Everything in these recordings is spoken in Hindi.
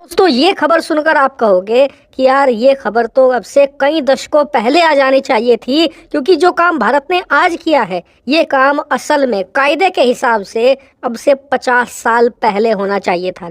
दोस्तों ये खबर सुनकर आप कहोगे कि यार ये खबर तो अब से कई दशकों पहले आ जानी चाहिए थी, क्योंकि जो काम भारत ने आज किया है ये काम असल में कायदे के हिसाब से अब से 50 साल पहले होना चाहिए था।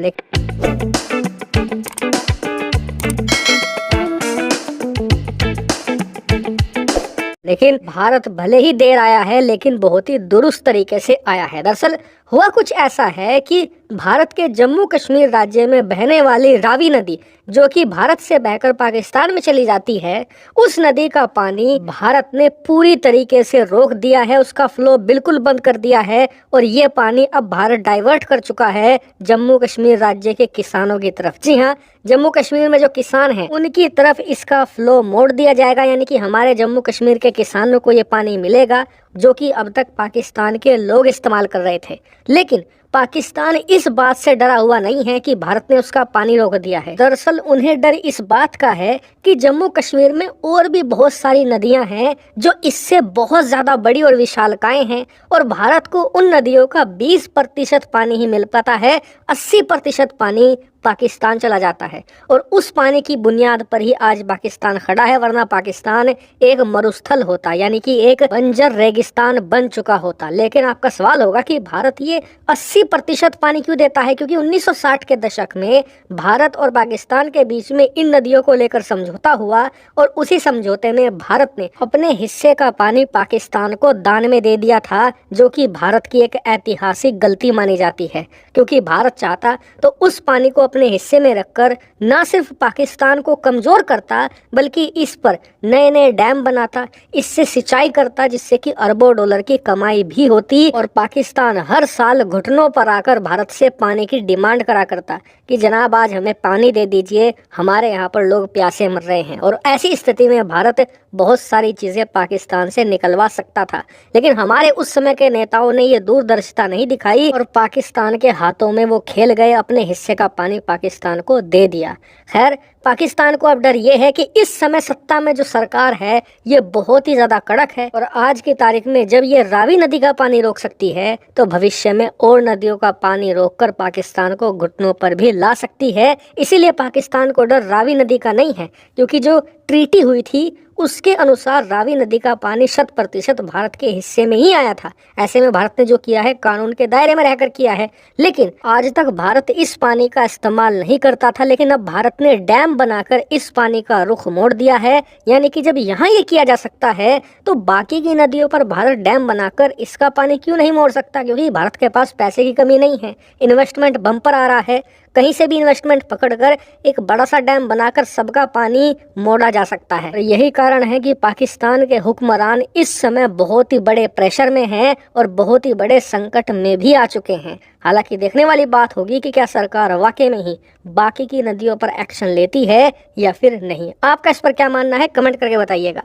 लेकिन भारत भले ही देर आया है लेकिन बहुत ही दुरुस्त तरीके से आया है। दरअसल हुआ कुछ ऐसा है कि भारत के जम्मू कश्मीर राज्य में बहने वाली रावी नदी, जो कि भारत से बहकर पाकिस्तान में चली जाती है, उस नदी का पानी भारत ने पूरी तरीके से रोक दिया है, उसका फ्लो बिल्कुल बंद कर दिया है और ये पानी अब भारत डाइवर्ट कर चुका है जम्मू कश्मीर राज्य के किसानों की तरफ। जी हाँ, जम्मू कश्मीर में जो किसान हैं उनकी तरफ इसका फ्लो मोड़ दिया जाएगा, यानी कि हमारे जम्मू कश्मीर के किसानों को ये पानी मिलेगा जो कि अब तक पाकिस्तान के लोग इस्तेमाल कर रहे थे। लेकिन पाकिस्तान इस बात से डरा हुआ नहीं है कि भारत ने उसका पानी रोक दिया है। दरअसल उन्हें डर इस बात का है कि जम्मू कश्मीर में और भी बहुत सारी नदियां हैं जो इससे बहुत ज्यादा बड़ी और विशालकाय हैं और भारत को उन नदियों का 20% पानी ही मिल पाता है, 80% पानी पाकिस्तान चला जाता है और उस पानी की बुनियाद पर ही आज पाकिस्तान खड़ा है, वरना पाकिस्तान एक मरुस्थल होता, यानी कि एक बंजर रेगिस्तान बन चुका होता। लेकिन आपका सवाल होगा कि भारत ये 80% पानी क्यों देता है? क्योंकि 1960 के दशक में भारत और पाकिस्तान के बीच में इन नदियों को लेकर समझौता हुआ और उसी समझौते में भारत ने अपने हिस्से का पानी पाकिस्तान को दान में दे दिया था, जो कि भारत की एक ऐतिहासिक गलती मानी जाती है। क्योंकि भारत चाहता तो उस पानी को अपने हिस्से में रखकर न सिर्फ पाकिस्तान को कमजोर करता बल्कि इस पर नए नए डैम बनाता, इससे सिंचाई करता, जिससे कि अरबों डॉलर की कमाई भी होती और पाकिस्तान हर साल घुटनों पर आकर भारत से पानी की डिमांड करा करता कि जनाब आज हमें पानी दे दीजिए, हमारे यहाँ पर लोग प्यासे मर रहे हैं। और ऐसी स्थिति में भारत बहुत सारी चीजें पाकिस्तान से निकलवा सकता था, लेकिन हमारे उस समय के नेताओं ने ये दूरदर्शिता नहीं दिखाई और पाकिस्तान के हाथों में वो खेल गए, अपने हिस्से का पानी पाकिस्तान को दे दिया। खैर, पाकिस्तान को अब डर ये है कि इस समय सत्ता में जो सरकार है ये बहुत ही ज्यादा कड़क है और आज की तारीख में जब ये रावी नदी का पानी रोक सकती है तो भविष्य में और नदियों का पानी रोककर पाकिस्तान को घुटनों पर भी ला सकती है। इसीलिए पाकिस्तान को डर रावी नदी का नहीं है, क्योंकि जो ट्रीटी हुई थी उसके अनुसार रावी नदी का पानी 100% भारत के हिस्से में ही आया था। ऐसे में भारत ने जो किया है कानून के दायरे में रहकर किया है, लेकिन आज तक भारत इस पानी का इस्तेमाल नहीं करता था। लेकिन अब भारत ने डैम बनाकर इस पानी का रुख मोड़ दिया है, यानी कि जब यहाँ ये किया जा सकता है तो बाकी की नदियों पर भारत डैम बनाकर इसका पानी क्यों नहीं मोड़ सकता? क्योंकि भारत के पास पैसे की कमी नहीं है, इन्वेस्टमेंट बम्पर आ रहा है, कहीं से भी इन्वेस्टमेंट पकड़कर एक बड़ा सा डैम बनाकर सबका पानी मोड़ा जा सकता है। यही कारण है कि पाकिस्तान के हुक्मरान इस समय बहुत ही बड़े प्रेशर में हैं और बहुत ही बड़े संकट में भी आ चुके हैं। हालांकि देखने वाली बात होगी कि क्या सरकार वाकई में ही बाकी की नदियों पर एक्शन लेती है या फिर नहीं। आपका इस पर क्या मानना है, कमेंट करके बताइएगा।